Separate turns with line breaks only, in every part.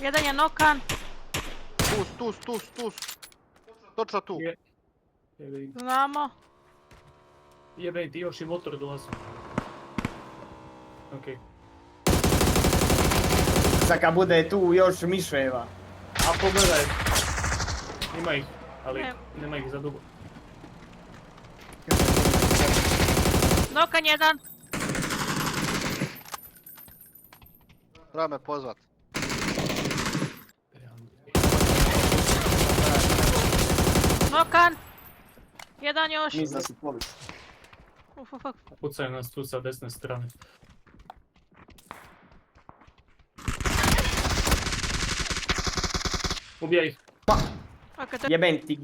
Jedan je nokan.
Tu. Točno tu.
Znamo.
Jebe, ti još i motor dolazi. Okej.
Sad kad bude tu još miševa.
A pogledaj. Ima ih, ali
Ne.
nema ih za dugo.
Nokan jedan.
Treba me pozvat.
Nokan. Jedan još.
Mislim da si poviš.
Uf.
Pucaju nas tu sa desne strane. Ubijaj ih.
Ok, to...
Jebem ti.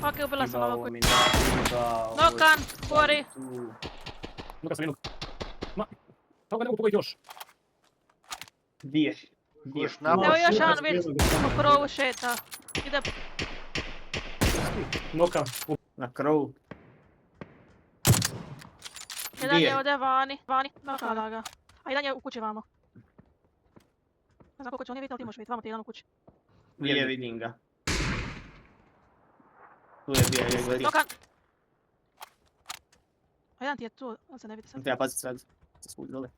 Ok, ubila sam ovog.
Mi da,
Nokan, gori.
Nuka sam jednog. Ma, kako ga ne mogu pogledati još?
Gdje?
Još napad.
Evo još jedan vidi. Po krovu šeta. Ide.
Noka.
Na krovu.
Jedan
Gdje?
je ovdje vani. Nokala ga. A jedan je u kući vamo. Ne znam koliko će on je vidjeti, ali ti možeš vidjeti. Vamo ti je jedan u kući.
Gdje vidim ga? Tu je bio, je gledaj.
Nokan. A jedan ti je tu, on se ne vidi sad.
Treba paziti sad. Se spudi dole.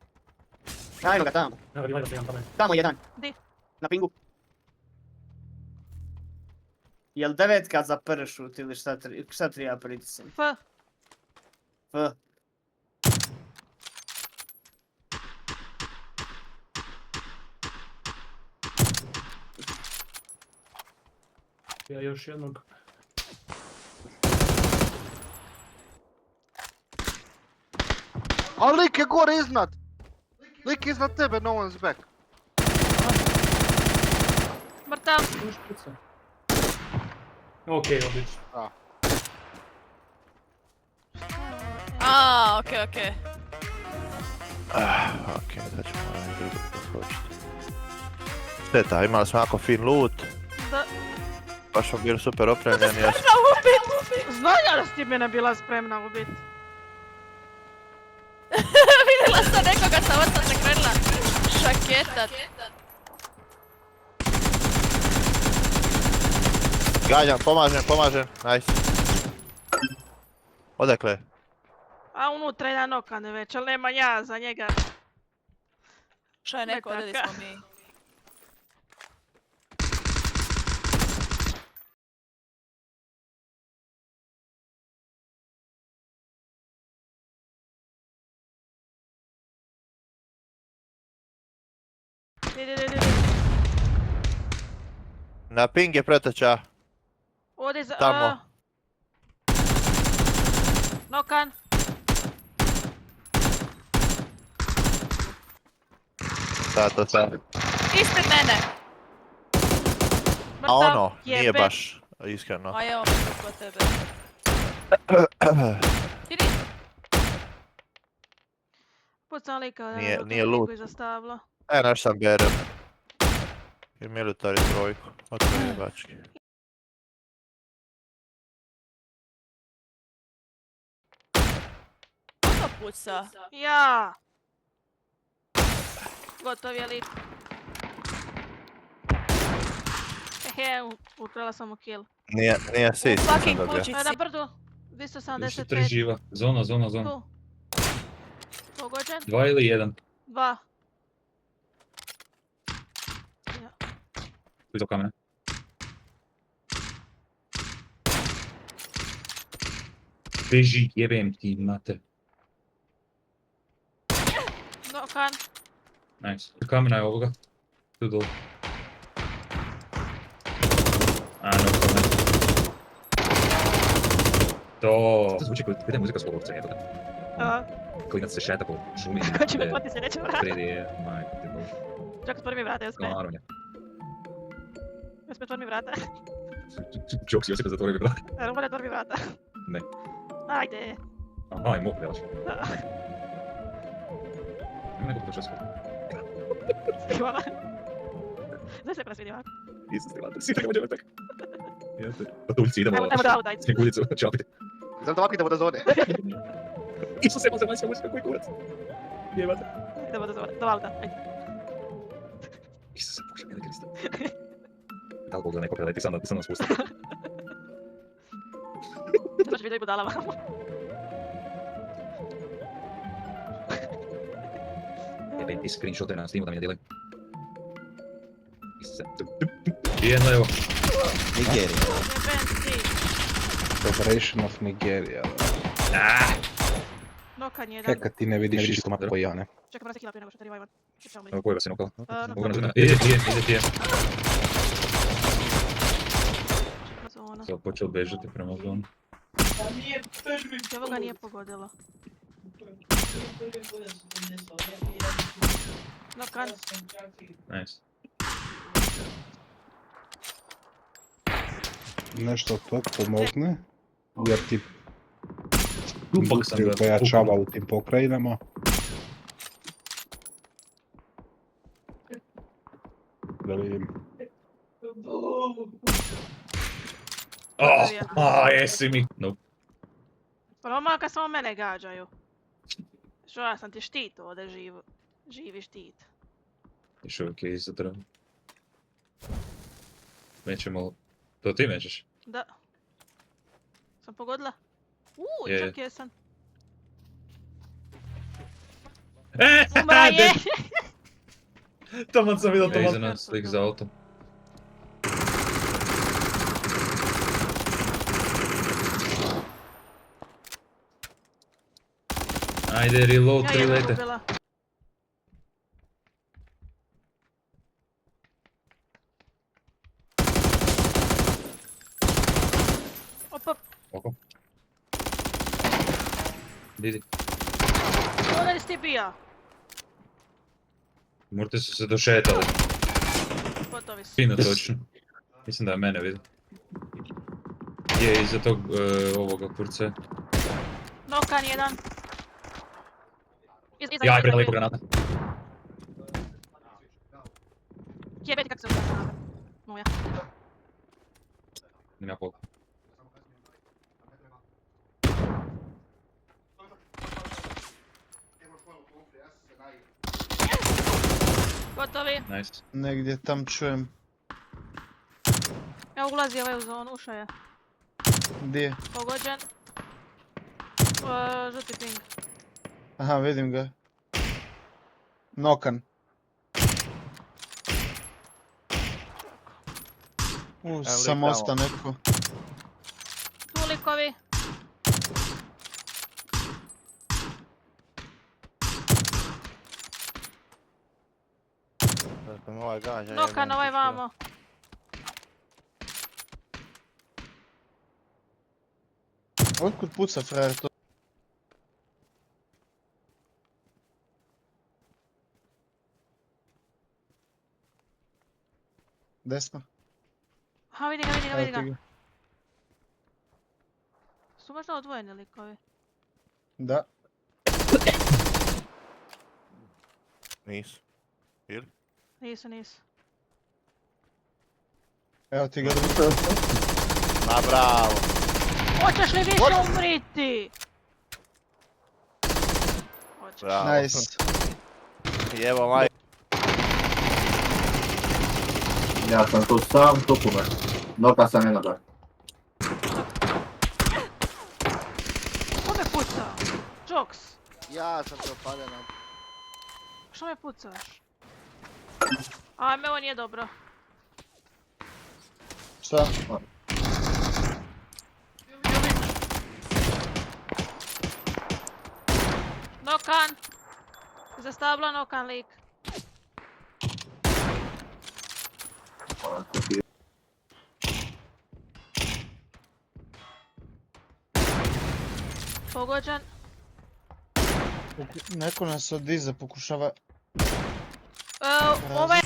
Ajmo ga tamo.
Evo, revive se jedan tamo.
Tamo jedan.
Di?
Na pingu. Jel 9 za pršut ili šta treba pritisati?
F.
F.
Ja još jednog.
A lik je gore iznad! Lik je iznad tebe, no one's back.
Mrtav.
Još puca. Okej, odlično.
Okej.
Okej, da ćemo onaj drugo poskočiti. Šteta, imali smo jako fin loot.
Da.
Baš smo bili super opremljeni. Ja sam...
Znanja da si ti mene bila spremna ubiti.
Vidjela sam nekoga sa ovo sam se krenula šaketat.
Ganjam, pomažem, nice. Odakle?
A unutra jedan nokan već, ali nema ja za njega.
Što je neko, odeli smo mi.
Idi.
Na ping je preteča.
Odi za...
Tamo.
Nokan.
Sad.
Ispred mene!
A ono,
Jebe.
nije baš iskreno.
A evo, kod tebe. Idi!
Pucam lika da
Nije-
na
nije
liku
loot.
iza stabla.
Naš sam berem. I militari trojku. Otvori bački.
Kako puca?
Ja! Gotov je lik. Hehe, ukrala sam mu kill.
Nije sis, nisam
Fucking
dobio.
kući.
To je na brdu.
Još se
275.
3 živa. Zona.
Tu. Pogođen?
2 ili 1?
2.
Tu iza kamena. Beži, jebem ti, mate.
Nokan.
Nice. Kamena je ovoga. Tu dolu. A, no kamen. To zvuči kao da je muzika s lovovca, jebate. Klinac se šeta po šumi.
Ko će me poti se neće vrata?
Predi je, majko ti bože.
Čak otvori mi vrata, Jospe.
Naravno.
Jospe, otvori mi vrata.
Jokes, Josipa zatvori mi vrata.
Rumane, otvori mi vrata.
Ne.
Ajde.
Aha, i mogu delaš. Ima nekog došao skoro.
Hvala. Znaš se presvidi ovako?
Isus ti vada, svi tako dođe tak. Jeste. Na tu ulici idemo.
Ajmo da auto, ajde.
Snjeguljicu, čapiti.
Zato ovako idemo do zone.
Isuse, može, koji kurac. Jebate.
Idemo do auta, ajde.
Isuse, Bože, mili Kriste. Da li Bog da neko preleti sam nas pusti?
Sad će biti budala vamo.
Jebem ti screenshote na Steamu da mi ne delaju. Isuse. Jedno evo.
Nigerija.
Jebem ti.
Operation of Nigeria.
Nokan jedan.
E, kad ti ne vidiš isto mat ko ja, ne?
Čekaj, moram se kila prije nego što te revivan. Pričamo
Evo, koja vas je nokala?
na
Ide ti.
zona.
Sad počeo bežati prema zonu.
Ovo ga nije pogodilo. Nokan.
Nice.
Nešto to pomogne, jer ti
Bok sam
se
ga
pojačava u tim pokrajinama. Da vidim.
Jesi mi. Nope.
Roma kad samo mene gađaju. Što ja sam ti štit ovdje živi štit.
Još uvijek je iza drva. Mećemo... To ti mećeš?
Da. Sam pogodila?
Je.
Čak jesam.
E!
Umra je!
Taman sam vidio,
Je,
taman.
iza
nas, lik za auto. Ajde, reload,
Ja
3
jednog
lete.
ubila. Opa,
Oko. Vidi.
ovdje si ti bija.
Morte su se došetali.
Gotovi su.
Fino točno. Mislim da je mene vidi. Je iza tog ovoga kurca.
Nokan jedan. Iza
Jaj, preko lijepo granata.
Jebeti kak se uzmano. Moja.
Nema pol.
Gotovi.
Nice.
Negdje tam čujem.
Evo ulazi ovaj u zonu, ušao je.
Gdje?
Pogođen. Žuti ping.
Aha, vidim ga. Nokan. Sam
tamo.
osta neko.
Tu likovi.
Dakle, ovaj gađa.
Nokan ovaj vamo.
Otkud puca frajer to? Desno.
Aha, vidi ga, vidi ga,
Evo
vidi
ti
ga.
ga.
Su možda odvojeni likovi.
Da.
Nisu.
Nisu, nisu.
Evo ti ga drugi.
Ma bravo.
Hoćeš li više umriti? Hoćeš.
Bravo.
Nice.
I evo maj.
Ja sam tu sam, tupu me. Noka sam jednoga.
Ko me pucao? Jokes.
Ja sam te opaljen.
Što me pucaš? Ajme, ovo nije dobro.
Šta?
Nokan! Za stabla nokan lik. Pogođen.
Neko nas od iza pokušava...
Ovaj...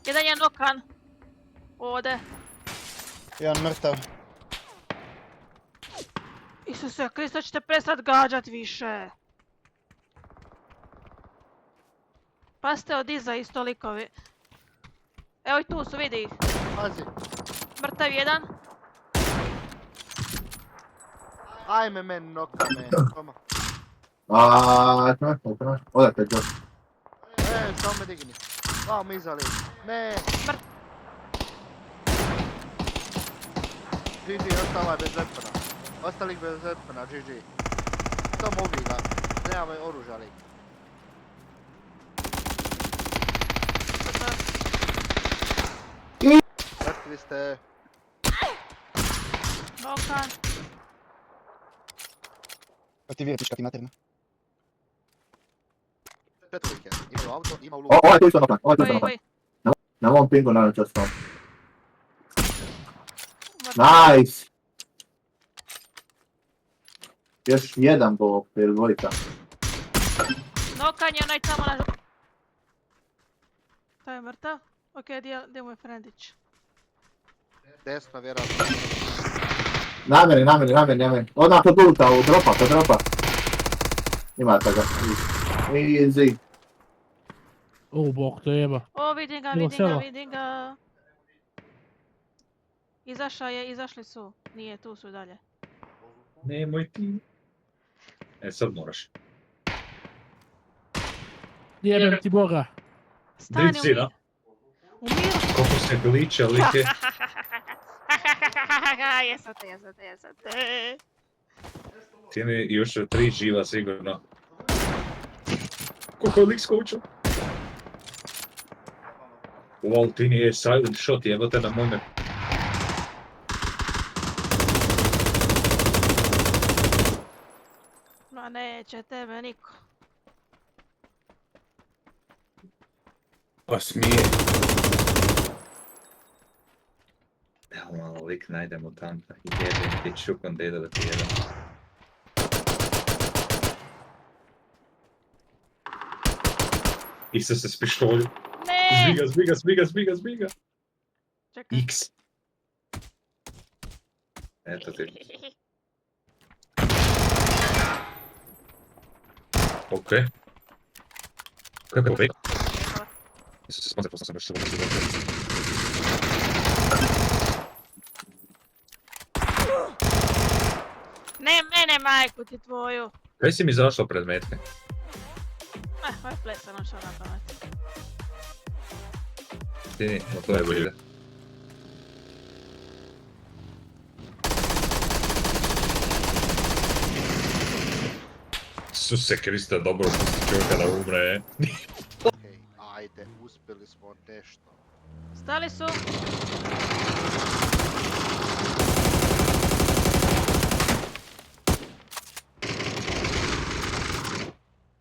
Jedan je nokan. Ode.
Jedan mrtav.
Isuse Krista, ćete prestat gađat više. Pazite od iza isto likovi. Evo i tu su, vidi ih.
Pazi.
Mrtav jedan.
Ajme meni noka, me. Toma.
Ajme. Odakle je to?
Samo me digni. Vamo iza lik. Ne. GG, ostala je bez weapona. Ostali bez weapona, GG. Samo ubi ga. Nema oružja lik. Mrtvi ste.
Nokan.
Pa ti vije pička ti materina.
Četvrike. Imaju auto, ima u luku.
Ovaj tu isto nokan, ovaj tu isto
Koji,
nokan.
koji?
Na mom pingu naravno častom. Nice! Još jedan bog, ili dvojica.
Nokan je onaj tamo na... Taj je mrtav? Okej, gdje mu je frendić?
Desno, vjerojatno.
Namjeri. Odmah kod ulta, kod dropa. Imate ga. Easy.
O, bog te jeba.
O, vidim ga. Izašli su. Nije, tu su dalje.
Nemoj ti. Sad moraš.
Jebem ti boga.
Stani
Dici, da?
u miru.
Koliko se gliča, like.
Jesate.
Ti mi još 3 živa sigurno. Koliko je lik skočio? Lol, ti nije silent shot, jebote na mome.
Ma neće tebe niko.
Pa smije. Evo malo lik najde mutanta i jebem ti čukom deda da ti jebem. Isto se s pištolju.
Ne!
Zbiga.
Čekaj.
X. Eto ti. Okej. Kako je bejk? Sponsor, postao sam još što
Ne mene, majku ti tvoju.
Kaj si mi zašla pred metke?
Ovo je plesano što na pamet.
Ti, no to je bolje. Suse Krista, dobro pusti čovjeka da umre.
Okej, ajde, uspjeli smo nešto.
Stali su.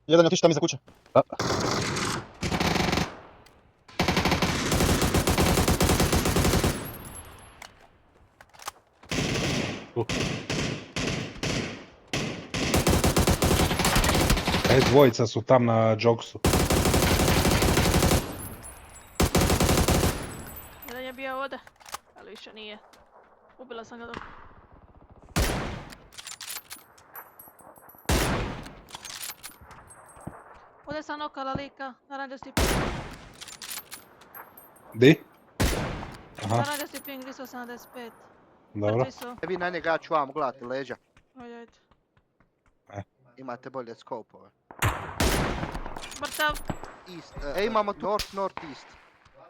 Jedan je otišao tam iza kuće.
Dvojica su tam na jogsu.
Jedan je bio ovdje, ali više nije. Ubila sam ga dok. Ovdje sam nokala lika, naranđasti ping.
Di? Aha,
Naranđasti ping 275.
dobro.
Mrtvi su.
Vi na njega, ja ću vam gledati leđa.
Ajde.
Imate bolje skopove.
Mrtav.
East, imamo north east.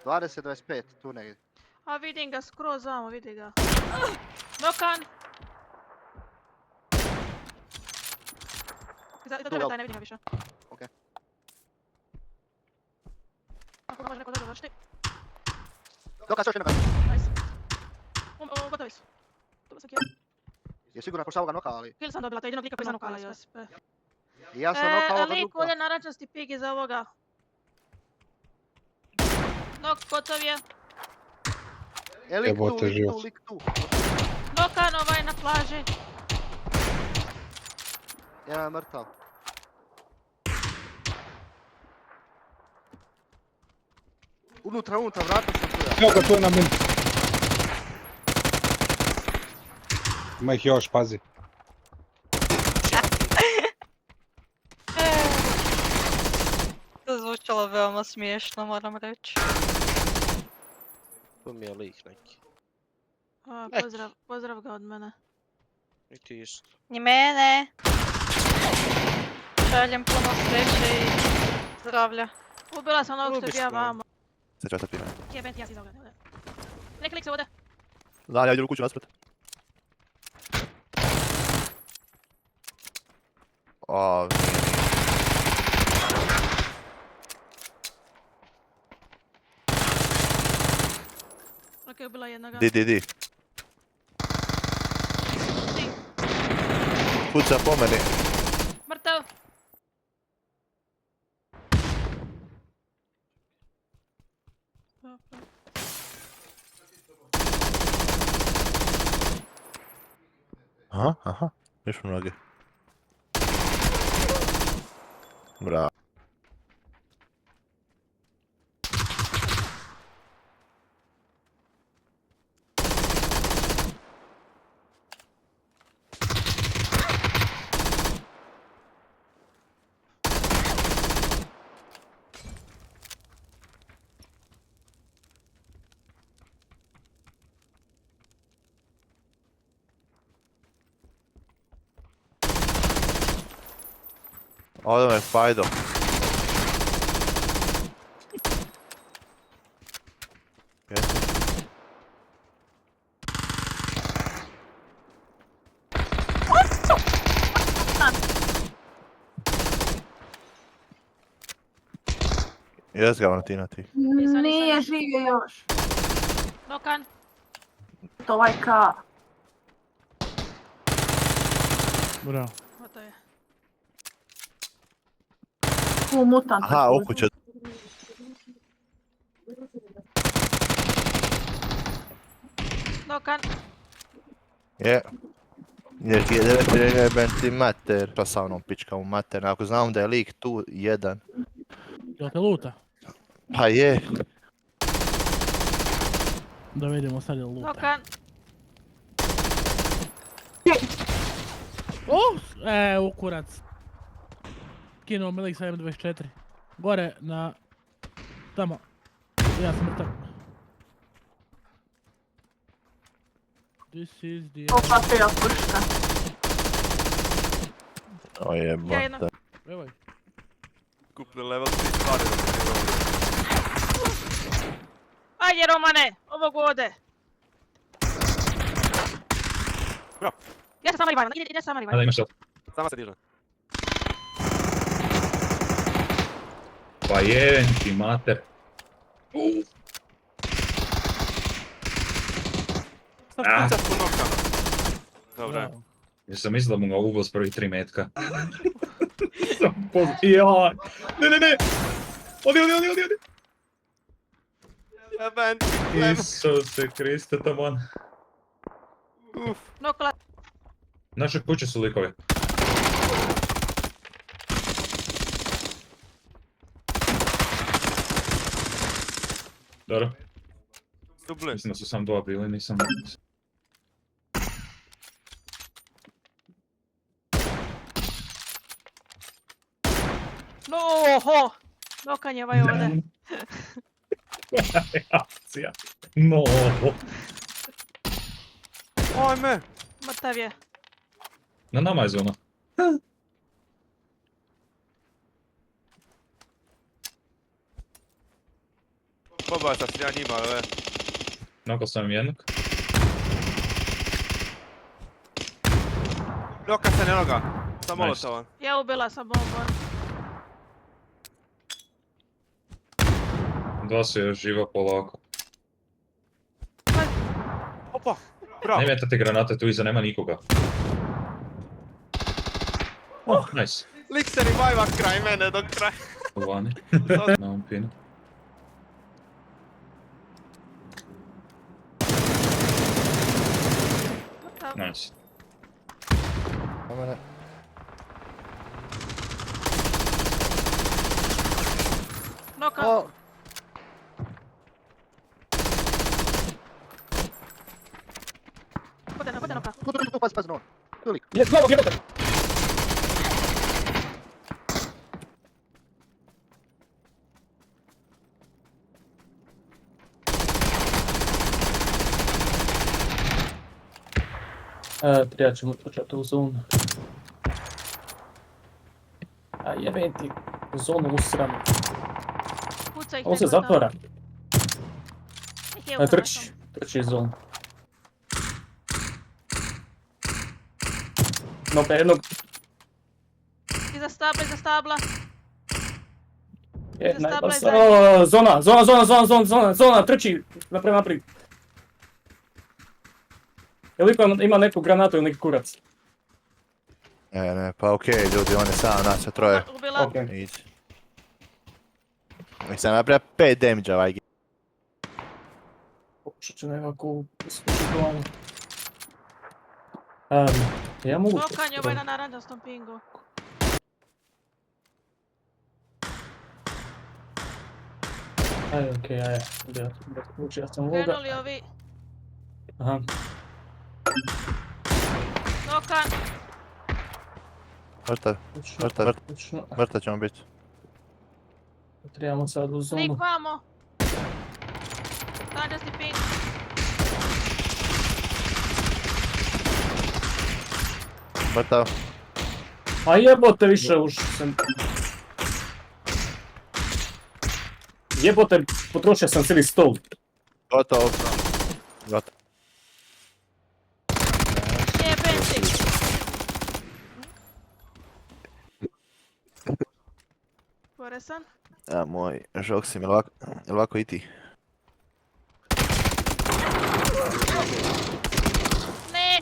20-25, tu negdje.
A vidim ga skroz vamo, vidi ga. Nokan! Iza tebe taj, ne vidim ga više.
Okej.
Ako ga može neko da završiti.
Dokaz još jednoga.
Nice. Gotovi su. Tu sam kill.
Je sigurno ako sam ga noka, ali...
Kill sam dobila, to je jedinog lika koji sam nokala, Josipe.
I ja sam noka ovoga
Lik,
druga.
ovdje narančasti pig iza ovoga. Nok, gotov je.
Lik tu,
Jebote, život.
lik tu.
Nokan ovaj na plaži.
Jedan je mrtav. Unutra, vrata sam tu ja.
Evo ga, tu je na meni. Ima ih još, pazi.
To zvučalo veoma smiješno, moram reći.
Tu mi je lik neki.
Pozdrav ga od mene.
I ti isto.
Ni mene. Šaljem puno sreće i zdravlja.
Ubila sam onog što je
Lubiš
bio
me.
vamo.
Se četvrti mene.
Jebem ti, ja si izogledao. Neki lik se ovdje.
Znam, ja idem u kuću naspred. O,
Ok, ubila jednoga.
di.
Ti.
Puca po meni.
Mrtav.
Aha. Još mnoge. Bravo. Ovdje me Fajdo. Jesi? Jes ga Valentina ti.
Nije živio još. Nokan. To ovaj ka.
Bravo.
Gotovo je.
Aha, u kuće.
Nokan.
Je. Jer ti je 9 jeben ti mater. Pa sa mnom pička u mater. Ako znam da je lik tu jedan.
Jel te luta?
Pa je.
Da vidimo sad je luta.
Nokan.
U kurac. Kinuo me lik sa M24. Gore na... Tamo. Ja sam mrtav. This is the...
O jebate.
Evo.
Kupne level 3 stvari da se ne
Ajde Romane, ovog ovdje.
Bravo.
Ja sam sama revival, ide sama
A
revival.
da imaš to.
Sama se diže.
Pa jebem ti mater. Ah.
Sad puno nokana. Dobro je.
Jer sam mislio da mu ga ubio s prvih 3 metka. Jaj. Ne. Odi.
Jeben.
Isuse Kriste, taman.
Nokla.
Naše kuće su likovi. Dobro,
Dubli.
mislim da su sam 2 bili, nisam...
No, oho. Nokan je ovaj ovdje.
Akcija. No.
Ajme.
Mrtav je.
Na nama je zona.
Pobacao sam ja njima, ale.
Nakon sam jednog.
Noka se ne noga. Sa
Nice.
molotovom.
Ja ubila sam bombon.
2 su još živa polako.
Opa. Bravo.
Ne metate granate, tu iza nema nikoga. Oh, nice.
Lik se reviva kraj mene dok traje.
Vani. Na ovom pinu.
Mrtav.
Nice.
Nokan.
O.
Kode noka.
Tu, pazi, no. Velik.
Je, glavo, jebate! Treba ćemo trčati u zonu. A jebem ti, u zonu usranu.
Puca ih
Ovo se
neko tamo.
zatvara.
Ih je
Trči, trči iz zonu. Noka jednog,
Iza stabla.
je
Za stabla
najbasa. Zona, trči naprema naprijed. Jel ima neku granatu ili neki kurac?
Ne, pa okej, ljudi, on je sam, nas je troje.
Ubila.
Okej.
Easy. Mislim, napravio 5 damage-a ovaj.
Pokušat ću nekako uspjeti glavu. Ja mogu...
Nokanje ovaj na naranđastom pingu.
Ajde, okej, ajde. Ja sam ovoga.
Krenuli ovi.
Aha.
Nokan.
Mrtav ćemo biti.
Trebamo sad u
Lik
zonu.
vamo. Naranđasti ping.
Mrtav.
A jebote više už sam... Jebote, potrošio sam cijeli stol.
Gotovo.
Jebem ti. Koresan.
A moj, Žoksim, jel ovako i ti?
Ne.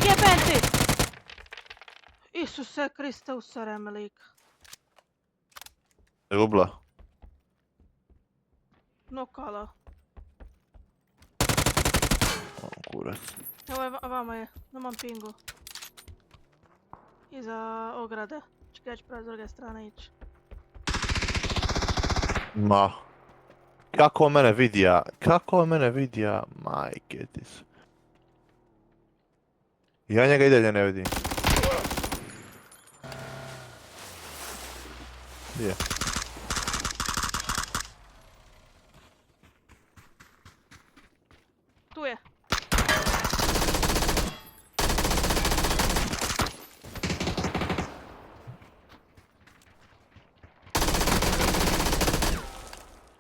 Jebem ti. Isuse Kriste, usere me lik.
Rubla.
Nokala.
O, kurac.
Evo je vama je, na mom pingu. Iza ograde. Čekaj, ja ću pravo s druge strane ići.
Ma. Kako on mene vidija, majke ti su. Ja njega i dalje ne vidim. Gdje?
Tu je.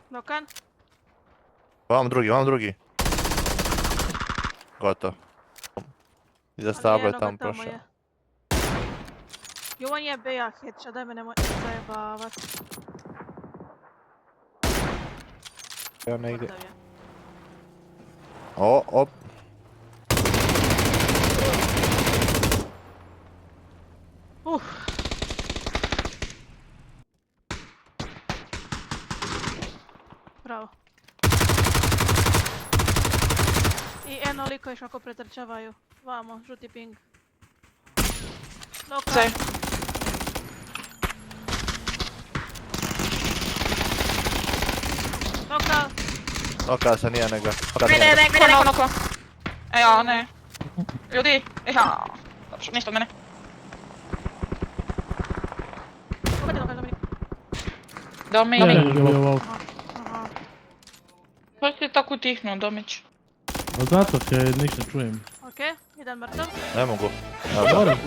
Nokan.
Vam drugi. Gotovo. Iza stabla je tamo prošao.
Jo, on je beja headshot, daj me nemoj zajebavat.
Ja ne ide.
Mrtav je.
Op.
Bravo. I eno liko još ako pretrčavaju. Vamo, žuti ping. Noka.
Zaj.
Noka.
Oka se nije nego.
Vide, neko. Ejo, ne. Ljudi, ja. Dobro, ništa od mene.
Opet je Noka, Dominik.
Domić.
Aha.
Pa si tako utihnuo, Domić.
Zato kaj ništa čujem.
Okej, jedan mrtav.
Ne mogu.
Moram.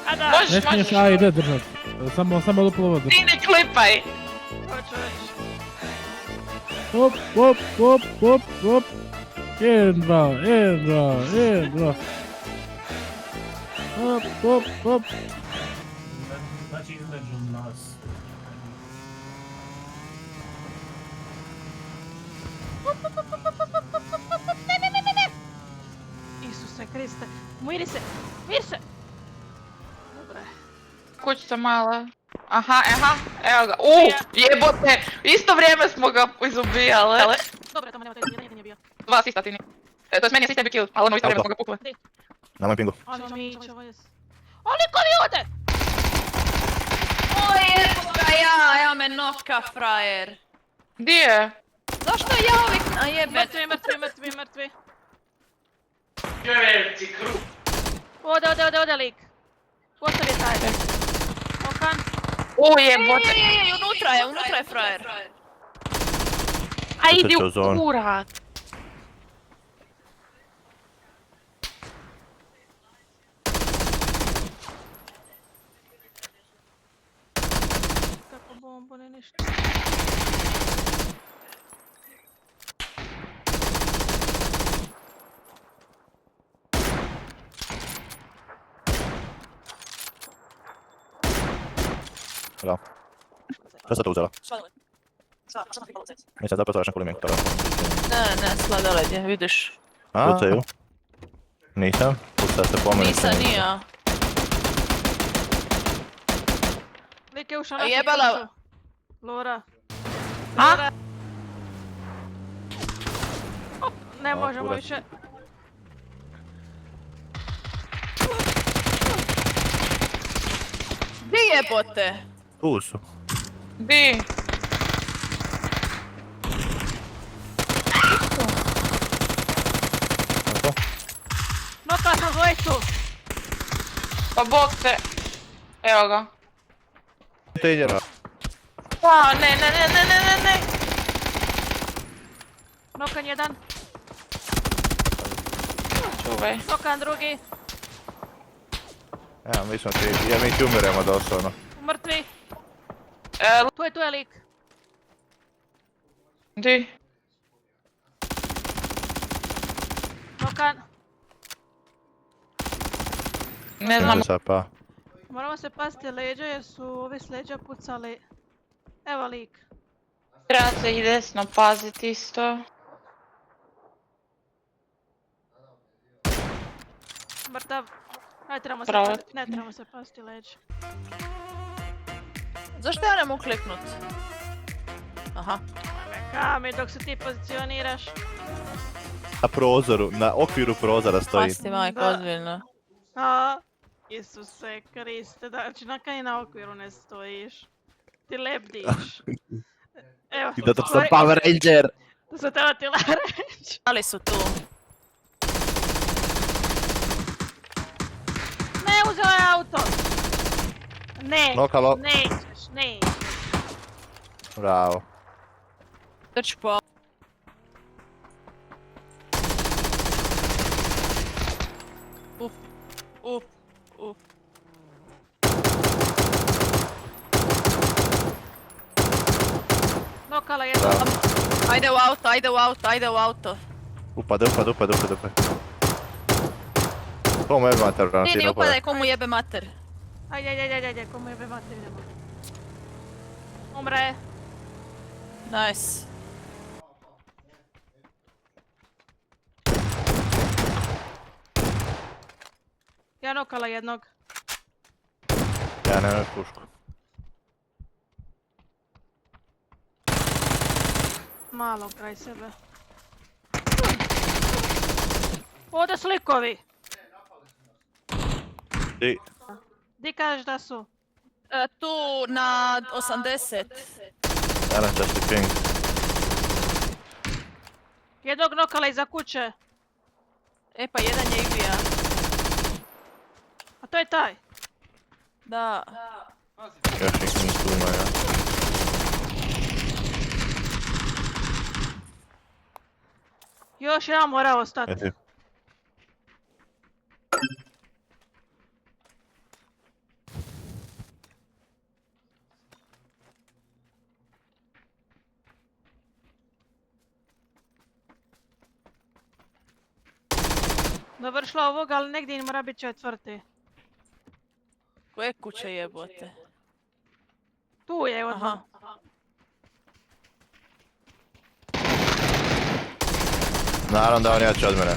Ada!
Možeš,
Ne smiješ A i D držat. Samo duplo vodu.
Ti ne klipaj.
Hoću reći.
Hop. 1, 2. Hop. Znači između nas.
Isuse Kriste. Miri se. Dobre.
Kućica mala. Aha, evo ga. Jebote, isto vrijeme smo ga izubijale.
Dobre, tamo nema taj jedan je bio.
Dva sista ti ni. To jest meni je sista bio kill, ali ono isto vrijeme smo ga pukle.
Na moj pingu.
Oni mi ovo je... Oni ko vi ovdje?
Oje! Evo me noka, frajer. Di je? Zašto ja uvijek... A jebe.
Mrtvi. Ode lik. Gotov je taj. Okan.
Jebote. Unutra je frajer. A idi u kurat.
Kako bombo, ne ništa.
Bravo. Šta ste to uzela? Nisam zapravo sam kulimik, to
Ne, sladoled je, vidiš.
Pucaju. Nisam, puca se po meni.
Nisam, nija.
Lik je ušao na
Jebala.
kuću. Lora.
A?
Op, ne
O,
možemo
kurac.
više.
Di jebote?
Tu su.
Di?
Tako?
Nokala sam dvojicu.
Pa bok te. Evo ga.
Kontejnera.
Pa, ne.
Nokan jedan.
Čuvaj.
Nokan drugi.
Evo, mi smo ti, mi ti umiremo doslovno.
Mrtvi. Tu je lik.
Di?
Nokan.
Ne znam.
Sad pa.
Moramo se pasti leđa jer su ovi s leđa pucali. Evo lik.
Treba se i desno pazit isto.
Mrtav.
Pravo.
Ne trebamo se pasti leđa.
Zašto ja ne mogu kliknut? Aha.
Kami dok se ti pozicioniraš.
Na prozoru, na okviru prozora stoji.
Pasti majko,
Da.
ozbiljno.
A, Isuse Kriste, znači i na okviru ne stojiš. Ti lebdiš. Evo,
I da to sam Power Ranger.
to sam teba htjela reći.
Ali su tu.
Ne, uzela je auto. Ne,
Nokalo.
nećeš.
Bravo.
Trči po... Uf.
Nokala jedno.
Bravo.
Ajde u auto.
Upade. Komu je mater,
Ni
Valentino,
upadaj, komu jebe mater.
Ajde, komu jebe mater idemo. Umre.
Nice.
Ja nokala jednog.
Ja nemam pušku.
Malo kraj sebe. Ovdje su likovi.
Di?
Di kažeš da su?
Tu na 80.
Danas ćeš ti ping.
Jednog nokala iza kuće.
E pa jedan je Ibija.
A to je taj.
Da.
Još ih nisu imaju.
Još jedan mora ostati.
Jesi?
Dovršila ovoga, ali negdje im mora biti četvrti.
Koje kuće jebote?
Tu je odmah.
Aha.
Naravno da on jači od mene.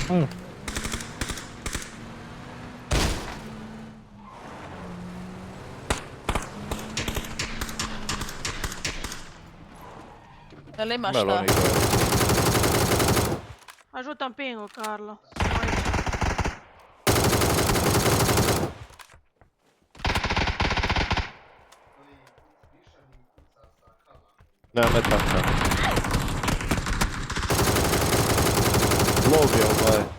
Ajmo.
Jel imaš
Melon
šta?
igra.
A žutam pingu, Karlo.
Nema metaka. Lov je ovaj.